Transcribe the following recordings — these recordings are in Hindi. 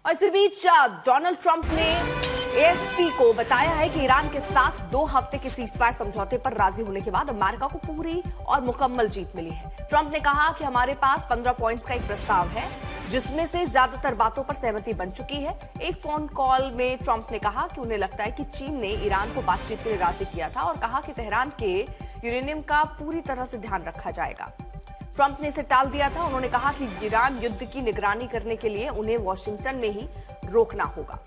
और इसी बीच डोनाल्ड ट्रंप ने एएफपी को बताया है कि ईरान के साथ 2 हफ्ते के सीजफायर समझौते पर राजी होने के बाद अमेरिका को पूरी और मुकम्मल जीत मिली है। ट्रंप ने कहा कि हमारे पास 15 पॉइंट्स का एक प्रस्ताव है जिसमें से ज्यादातर बातों पर सहमति बन चुकी है। एक फोन कॉल में ट्रंप ने कहा कि उन्हें लगता है कि चीन ने ईरान को बातचीत के लिए राजी किया था और कहा कि तेहरान के यूरेनियम का पूरी तरह से ध्यान रखा जाएगा। ट्रंप ने इसे टाल दिया था। उन्होंने कहा कि ईरान युद्ध की निगरानी करने के लिए उन्हें वॉशिंगटन में ही रोकना होगा।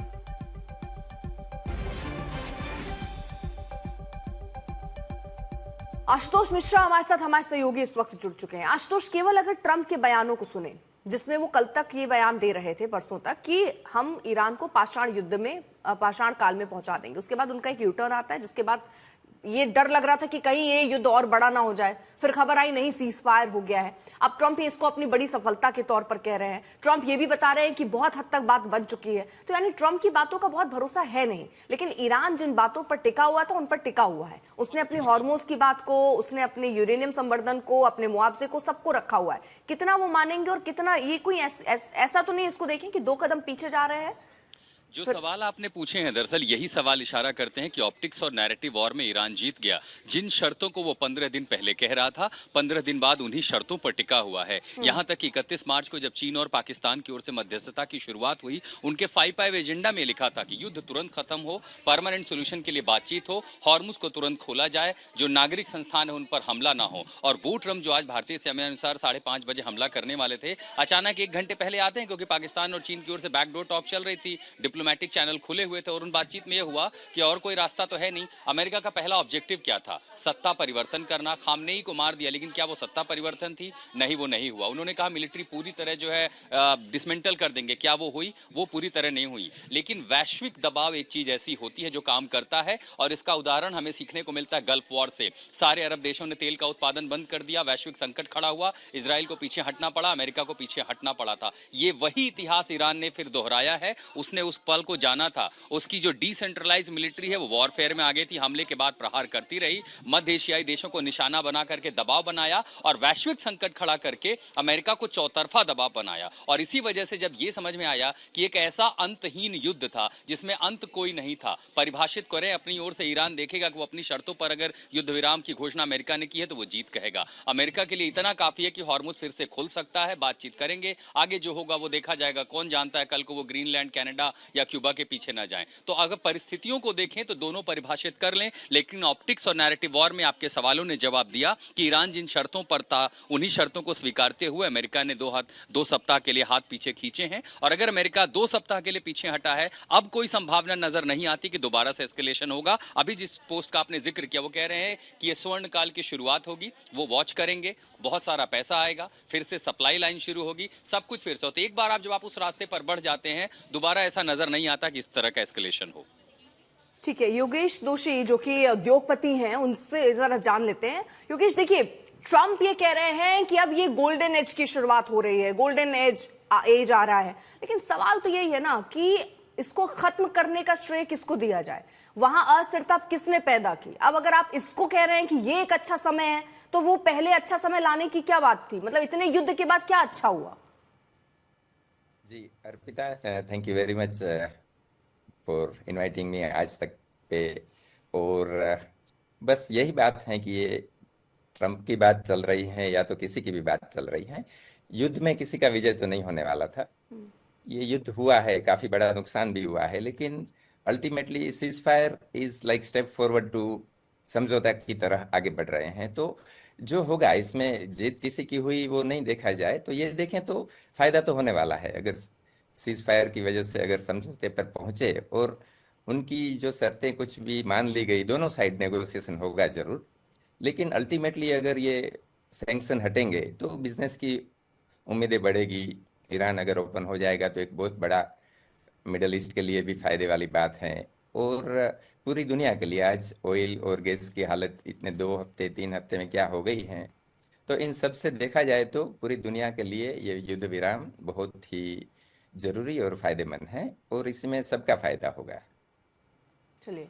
आशुतोष मिश्रा हमारे साथ, हमारे सहयोगी इस वक्त जुड़ चुके हैं। आशुतोष, केवल अगर ट्रंप के बयानों को सुने जिसमें वो कल तक ये बयान दे रहे थे, परसों तक, कि हम ईरान को पाषाण युद्ध में, पाषाण काल में पहुंचा देंगे, उसके बाद उनका एक यूटर्न आता है जिसके बाद ये डर लग रहा था कि कहीं ये युद्ध और बड़ा ना हो जाए, फिर खबर आई नहीं सीज फायर हो गया है। अब ट्रंप इसको अपनी बड़ी सफलता के तौर पर कह रहे हैं। ट्रंप ये भी बता रहे हैं कि बहुत हद तक बात बन चुकी है। तो यानी ट्रंप की बातों का बहुत भरोसा है नहीं, लेकिन ईरान जिन बातों पर टिका हुआ था उन पर टिका हुआ है। उसने अपनी हॉर्मोज की बात को, उसने अपने यूरेनियम संवर्धन को, अपने मुआवजे को, सबको रखा हुआ है। कितना वो मानेंगे और कितना ये कोई ऐसा तो नहीं इसको देखें कि 2 कदम पीछे जा रहे हैं। जो सवाल आपने पूछे हैं, दरअसल यही सवाल इशारा करते हैं कि ऑप्टिक्स और नैरेटिव वॉर में ईरान जीत गया। जिन शर्तों को वो 15 दिन पहले कह रहा था, 15 दिन बाद उन्हीं शर्तों पर टिका हुआ है। यहां तक कि 31 मार्च को जब चीन और पाकिस्तान की ओर से मध्यस्थता की शुरुआत हुई, उनके 5 एजेंडा में लिखा था कि युद्ध तुरंत खत्म हो, परमानेंट सोल्यूशन के लिए बातचीत हो, हॉर्मुज को तुरंत खोला जाए, जो नागरिक संस्थान है उन पर हमला ना हो। और वो ट्रंप जो आज भारतीय समय अनुसार 5:30 बजे हमला करने वाले थे, अचानक 1 घंटे पहले आते हैं, क्योंकि पाकिस्तान और चीन की ओर से बैकडोर टॉक चल रही थी, डिप्लोमेटिक चैनल खुले हुए थे और उन बातचीत में यह हुआ कि और कोई रास्ता तो है नहीं। अमेरिका का पहला ऑब्जेक्टिव क्या था? सत्ता परिवर्तन करना। खामनेई को मार दिया, लेकिन क्या वो सत्ता परिवर्तन थी? नहीं, वो नहीं हुआ। उन्होंने कहा मिलिट्री पूरी तरह जो है डिसमेंटल कर देंगे। क्या वो हुई? वो पूरी तरह नहीं हुई। लेकिन वैश्विक दबाव एक चीज ऐसी होती है जो काम करता है, और इसका उदाहरण हमें सीखने को मिलता है गल्फ वॉर से। सारे अरब देशों ने तेल का उत्पादन बंद कर दिया, वैश्विक संकट खड़ा हुआ, इजराइल को पीछे हटना पड़ा, अमेरिका को पीछे हटना पड़ा था। ये वही इतिहास ईरान ने फिर दोहराया है। उसने उस पल को जाना था। उसकी जो डिसेंट्रलाइज मिलिट्री है वो वॉरफेयर में आ गई थी, हमले के बाद प्रहार करती रही, मध्य एशियाई देशों को निशाना बना करके दबाव बनाया, और वैश्विक संकट खड़ा करके अमेरिका को चौतरफा दबाव बनाया। और इसी वजह से जब ये समझ में आया कि एक ऐसा अंतहीन युद्ध था जिसमें अंत कोई नहीं था, परिभाषित करें अपनी ओर से, ईरान देखेगा कि वो अपनी शर्तों पर अगर युद्ध विराम की घोषणा अमेरिका ने की है तो वो जीत कहेगा। अमेरिका के लिए इतना काफी है कि हॉर्मुज फिर से खुल सकता है, बातचीत करेंगे, आगे जो होगा वो देखा जाएगा। कौन जानता है कल को वो ग्रीनलैंड, कनाडा या क्यूबा के पीछे ना जाएं। तो अगर परिस्थितियों को देखें तो दोनों परिभाषित कर लें, लेकिन ऑप्टिक्स और नैरेटिव वॉर में आपके सवालों ने जवाब दिया कि ईरान जिन शर्तों पर था उन्हीं शर्तों को स्वीकारते हुए अमेरिका ने 2 सप्ताह के लिए हाथ पीछे खींचे हैं। और अगर अमेरिका 2 सप्ताह के लिए पीछे हटा है, अब कोई संभावना नजर नहीं आती कि दोबारा से एस्केलेशन होगा। अभी जिस पोस्ट का आपने जिक्र किया वो कह रहे हैं कि ये स्वर्ण काल की शुरुआत होगी, वो वॉच करेंगे, बहुत सारा पैसा आएगा, फिर से सप्लाई लाइन शुरू होगी, सब कुछ फिर से होता है। एक बार जब आप उस रास्ते पर बढ़ जाते हैं, दोबारा ऐसा नजर नहीं आता कि इस तरह का एस्केलेशन हो। ठीक है, योगेश दोषी जो कि उद्योगपति हैं, उनसे जरा जान लेते हैं। योगेश, देखिए, ट्रंप ये कह रहे हैं कि अब ये गोल्डन एज की शुरुआत हो रही है, गोल्डन एज आ रहा है, लेकिन सवाल तो यही है ना कि इसको खत्म करने का श्रेय किसको दिया जाए? वहां अस्थिरता किसने पैदा की? अब अगर आप इसको कह रहे हैं कि ये एक अच्छा समय है, तो वो पहले अच्छा समय लाने की क्या बात थी? मतलब इतने युद्ध के बाद क्या अच्छा हुआ? जी Arpita, thank you very much for inviting me Aaj Tak पे। और बस यही बात है कि ये ट्रंप की बात चल रही है या तो किसी की भी बात चल रही है, युद्ध में किसी का विजय तो नहीं होने वाला था। ये युद्ध हुआ है, काफी बड़ा नुकसान भी हुआ है, लेकिन ultimately cease fire is like step forward to समझौता की तरह आगे बढ़ रहे हैं। तो जो होगा इसमें जीत किसी की हुई वो नहीं देखा जाए, तो ये देखें तो फायदा तो होने वाला है। अगर सीज फायर की वजह से अगर समझौते पर पहुंचे और उनकी जो शर्तें कुछ भी मान ली गई, दोनों साइड नेगोशिएशन होगा जरूर, लेकिन अल्टीमेटली अगर ये सैंक्शन हटेंगे तो बिजनेस की उम्मीदें बढ़ेगी। ईरान अगर ओपन हो जाएगा तो एक बहुत बड़ा मिडल ईस्ट के लिए भी फायदे वाली बात है, और पूरी दुनिया के लिए आज ऑयल और गैस की हालत इतने 2 हफ्ते 3 हफ्ते में क्या हो गई है। तो इन सब से देखा जाए तो पूरी दुनिया के लिए ये युद्ध विराम बहुत ही जरूरी और फायदेमंद है, और इसमें सबका फायदा होगा। चलिए,